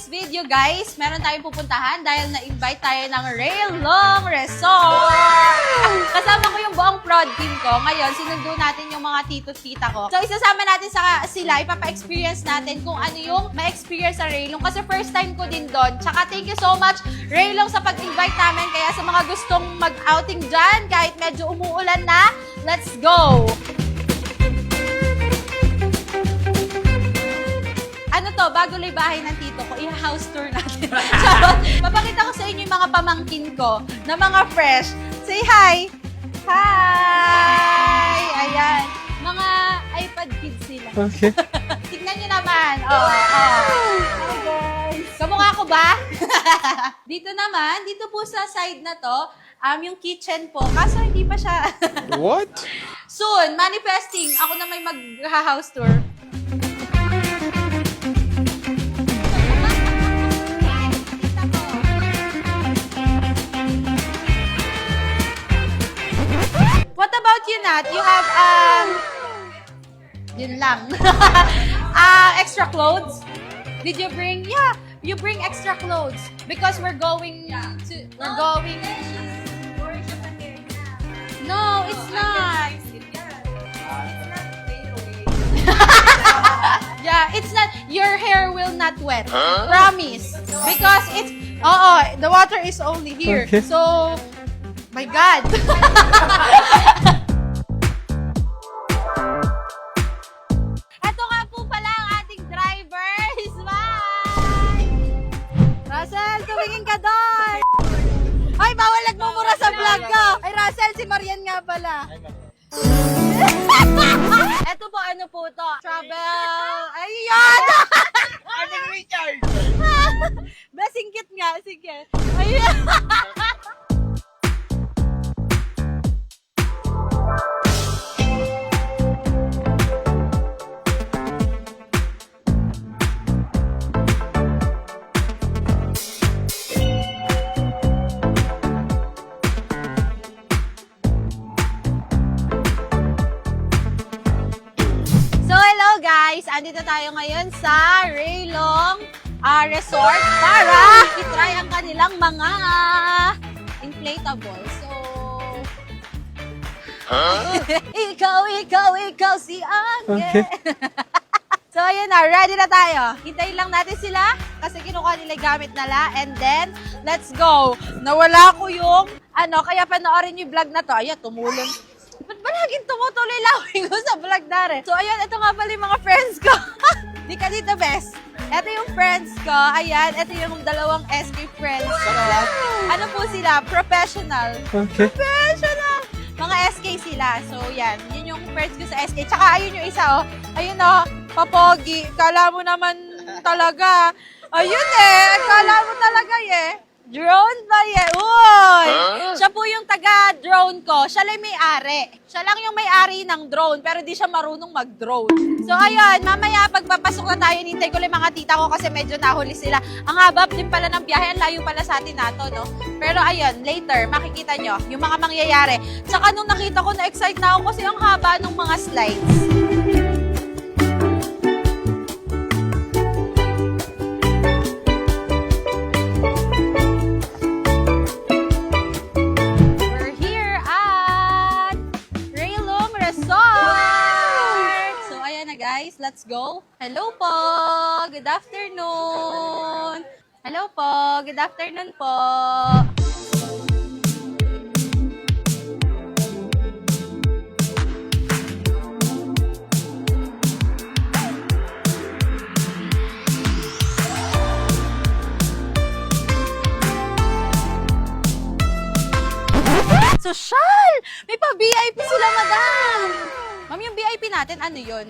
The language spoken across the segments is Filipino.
today's video, guys, meron tayong pupuntahan dahil na-invite tayo ng Railong Resort. Kasama ko yung buong prod team ko. Ngayon, sinundo natin yung mga tito-tita ko. So, isasama natin sila, ipapa-experience natin kung ano yung ma-experience sa Railong. Kasi first time ko din doon. Tsaka thank you so much, Railong, sa pag-invite namin. Kaya sa mga gustong mag-outing dyan, kahit medyo umuulan na, let's go! Ano to, bago libahin ng tito ko, i-house tour natin. Charot! Papakita ko sa inyo yung mga pamangkin ko na mga fresh. Say hi! Hi! Ayan. Mga iPad kids sila. Okay. Tignan nyo naman. Hi guys! Kamukha ko ba? Dito naman, dito po sa side na to, yung kitchen po. Kaso hindi pa siya. What? Soon, manifesting. Ako na may mag-house tour. What about you, Nat? You have, yun lang. Extra clothes? Did you bring, yeah, you bring extra clothes. Because we're going to, no, it's not. Yeah, it's not, your hair will not wet. Promise. Because it's, the water is only here. Okay. So, my God. Ito nga po pala ang ating driver. Bye! Russell, tumingin ka doon. Ay, bawal nagmumura sa vlog ko. Ay, Russell, si Marian nga pala. Ito po, ano po to? Travel. Ayan! Arting Richard! Ba, singkit nga, sige. Ayan. Guys, andito tayo ngayon sa Railong Resort para itry ang kanilang mga inflatable. So, ikaw si Angel. Okay. So, ayun na, ready na tayo. Hintayin lang natin sila kasi kinukuha nila yung gamit nila and then, let's go. Nawala ko yung, kaya panoorin yung vlog na to. Ayan, tumulong. Ba't ba laging tumutuloy lawin ko sa vlog na rin? So, ayun, ito nga pala yung mga friends ko. Di ka dito, best. Ito yung friends ko. Ayan, ito yung dalawang SK friends ko. Ano po sila? Professional. Okay. Professional! Mga SK sila. So, yan. Yun yung friends ko sa SK. Tsaka, ayun yung isa, oh. Ayun, oh. Papogi. Kala mo naman talaga. Ayun, eh. Kala mo talaga, eh. Drone ba yan? Uy! Siya po yung taga-drone ko. Siya lang may-ari. Siya lang yung may-ari ng drone, pero di siya marunong mag-drone. So, ayun, mamaya pagpapasok na tayo, nintay ko lang mga tita ko kasi medyo nahuli sila. Ang haba din pala ng biyahe, ang layo pala sa atin nato, no? Pero ayun, later, makikita nyo yung mga mangyayari. Tsaka nung nakita ko, na-excite na ako kasi ang haba ng mga slides. Guys, let's go. Hello po. Good afternoon. Hello po. Good afternoon po. Social! May pa-VIP sila, madam. Ma'am, yung VIP natin, ano yun?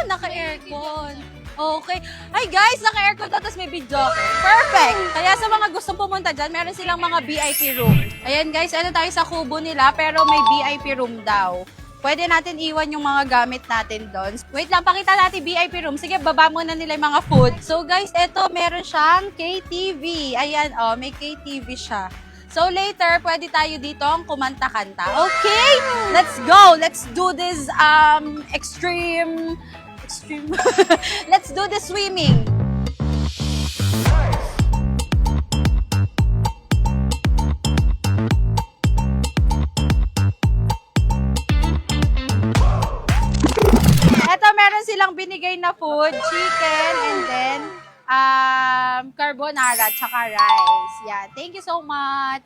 Naka-aircon. Okay. Ay guys, naka-aircon to, tapos may video. Perfect! Kaya sa mga gustong pumunta dyan, meron silang mga VIP room. Ayan guys, ano tayo sa kubo nila, pero may VIP room daw. Pwede natin iwan yung mga gamit natin doon. Wait lang, pakita natin VIP room. Sige, baba muna nila yung mga food. So guys, eto, meron siyang KTV. Ayan, may KTV siya. So later, pwede tayo dito kumanta-kanta. Okay? Let's go! Let's do this extreme... Let's do the swimming. nilang binigay na food, chicken, and then carbonara, tsaka rice. Yeah, thank you so much.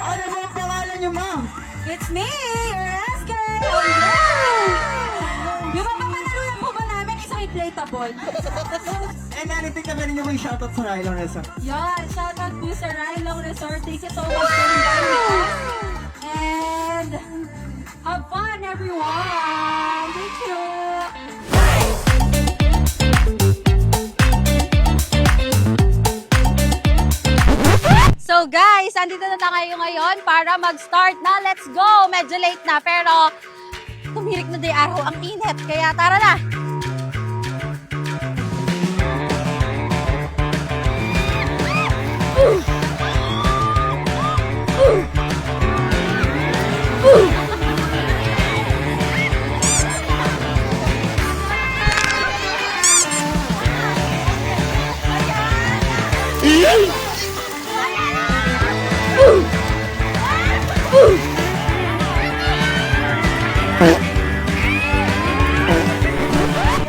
Ano ba ang pangalan niyo, ma'am? It's me, your SK! Yung mapapanalunan po ba namin isang inflatable? And anything na meron niyo may shoutout sa Rylon Resort. Yan, shoutout po sa Rylong Resort. Thank you so much for inviting us. And have fun, everyone! Thank you! So guys, andito na tayo ngayon para mag-start na. Let's go! Medyo late na, pero tumirik na day araw ang init. Kaya tara na!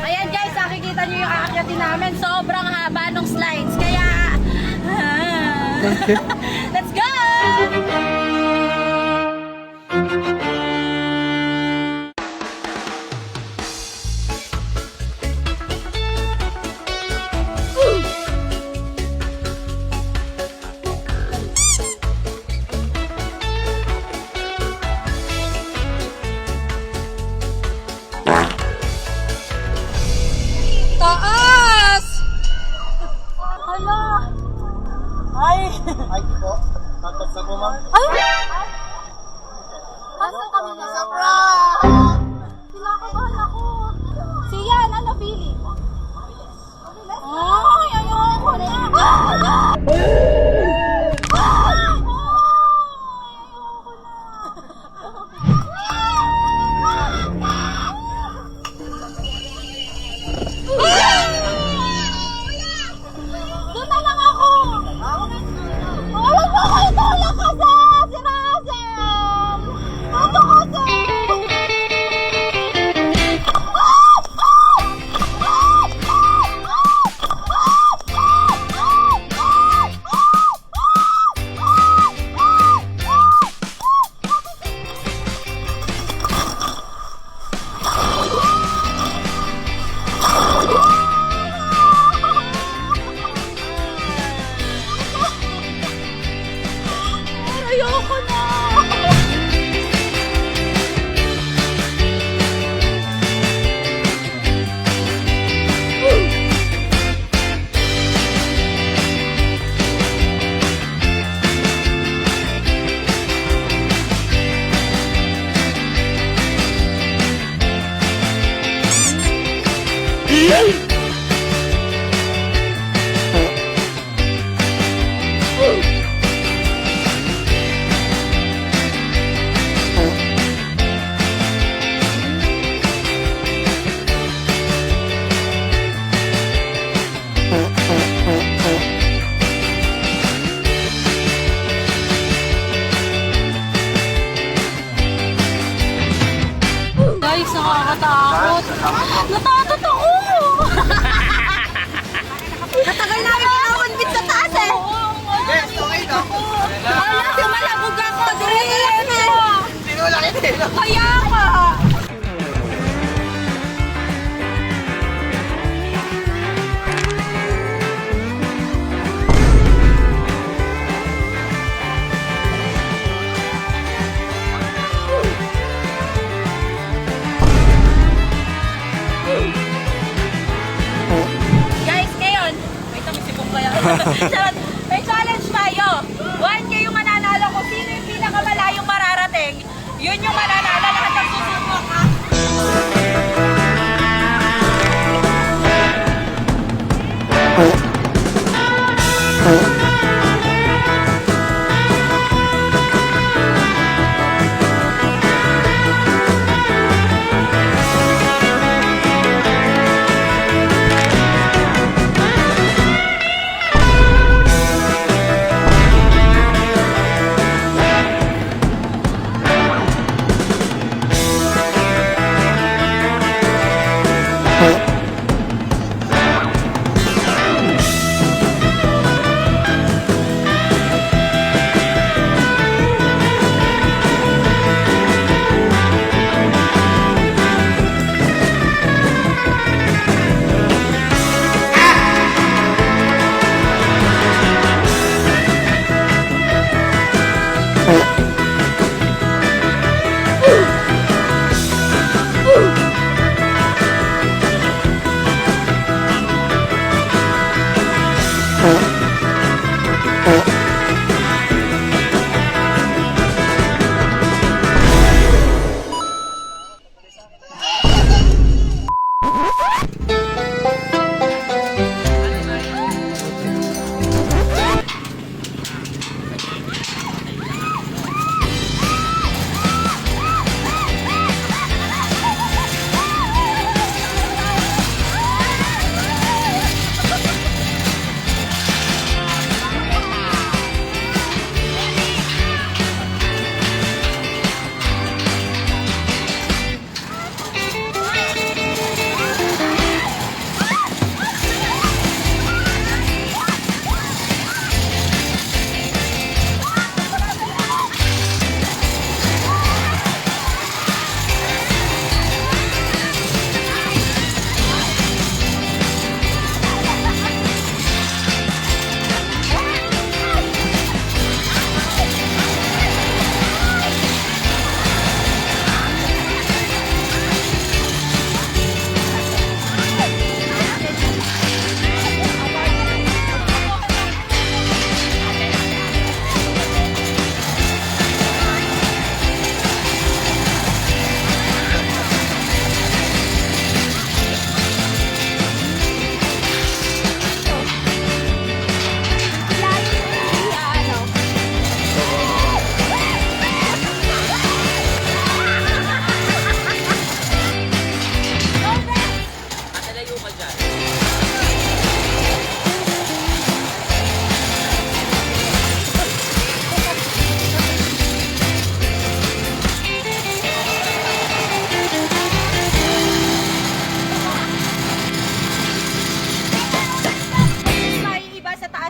Ayan guys, nakikita nyo yung aakyatin namin. Sobrang haba ng slides. Kaya, let's go! Taas! Hala! Ay po. Tatot na po, ma'am. Ay! Asan kami na? Kinakabahan ako. Si Yan, ano feeling? Ay, ayoko na. Doon na lang ako! Wala pa kayo tulak kasi! Si Russell! Ano kasi? Ayoko na! Guys, nakakatakot. Natatakot ako! Natagal namin kinawagpit sa taas eh! Yes, okay na. Wala, sumalabog ako! Diretso! Tinulak ito. Kaya ka! Guys, ngayon, may tamisipong kaya. Charot. May challenge tayo. 1K yung mananalo ko. Sino yung pinakamalayong mararating? Yun yung mananalo. Lahat ng susunod ha.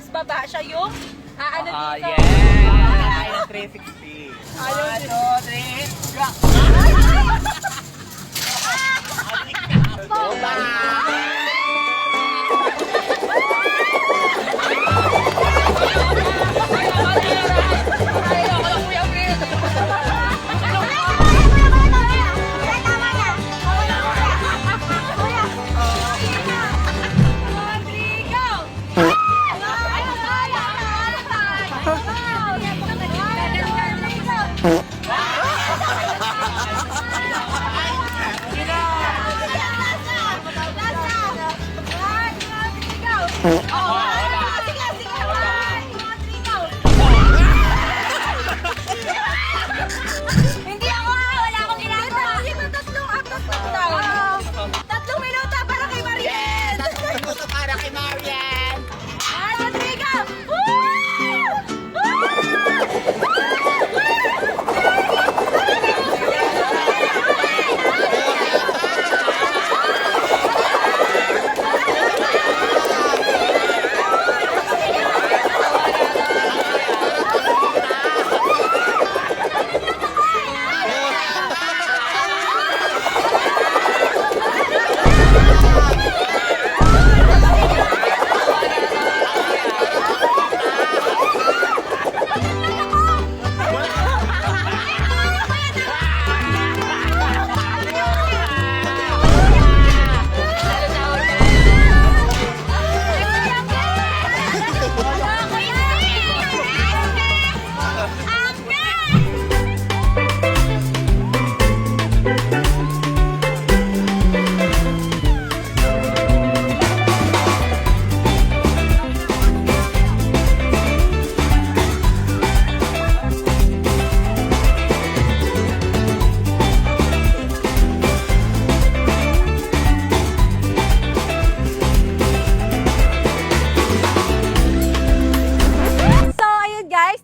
tapos baba siya yung ano dito. Ay, ng 360. Ayun. 1, 2, 3, go! Hindi ako, wala akong ginagawa. Tatlong minuto para kay Mariel. Ito para kay Marian! 1, 2, 3, go!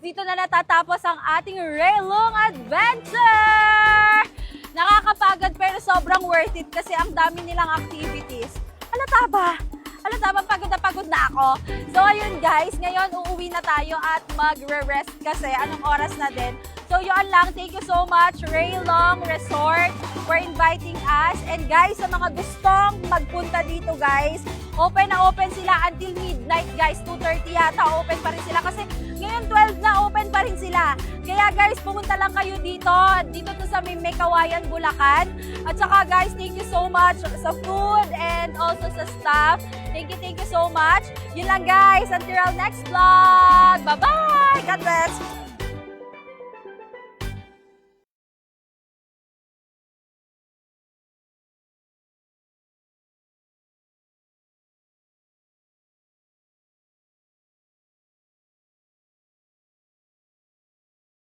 Dito na natatapos ang ating Railong Adventure! Nakakapagod pero sobrang worth it kasi ang dami nilang activities. Halata ba? Halata ba pagod na ako? So ayun guys, ngayon uuwi na tayo at magre-rest kasi anong oras na din. So yun lang, thank you so much Railong Resort for inviting us. And guys, sa mga gustong magpunta dito guys, open na open sila until midnight guys, 2:30 yata open pa rin sila kasi ngayon 12 na open pa rin sila. Kaya guys, pumunta lang kayo dito to sa may Kawayan, Bulacan. At saka guys, thank you so much sa food and also sa staff. Thank you so much. Yun lang guys, until our next vlog. Bye-bye!